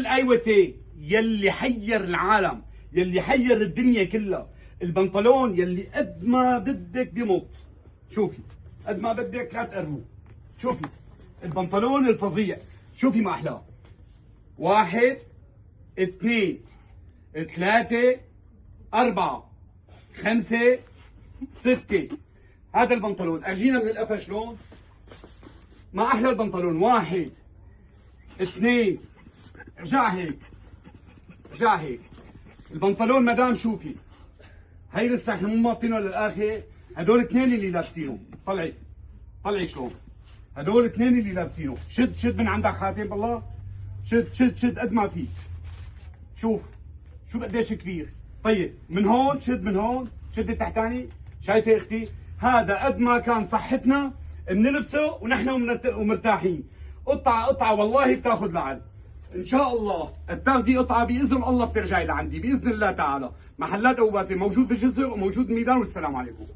الايوتي يلي حير العالم، يلي حير الدنيا كلها، البنطلون يلي قد ما بدك بيمط. شوفي قد ما بدك لا تقربوه. شوفي البنطلون الفظيع، شوفي ما احلاه. 1 2 3 4 5 6. هذا البنطلون اجينا من القفا شلون؟ ما احلى البنطلون. 1 2 ارجع هيك، ارجع هيك. البنطلون مدام شوفي، هي لسه احنا مو ماطينه للاخر. هدول اثنين اللي لابسينه، طلعي طلعي شلون؟ هدول اثنين اللي لابسينه. شد شد من عندك حاتم بالله، شد شد شد قد ما فيك. شوف شوف قديش كبير. طيب من هون شد، من هون شد التحتاني. شايفه اختي؟ هذا قد ما كان صحتنا بنلبسه ونحن ومرتاحين. قطعه قطعه والله بتاخذ لعل. ان شاء الله بتاخذي قطعه باذن الله بترجعي لعندي باذن الله تعالى. محلات ابو باسل موجود بالجسر وموجود بالميدان، والسلام عليكم.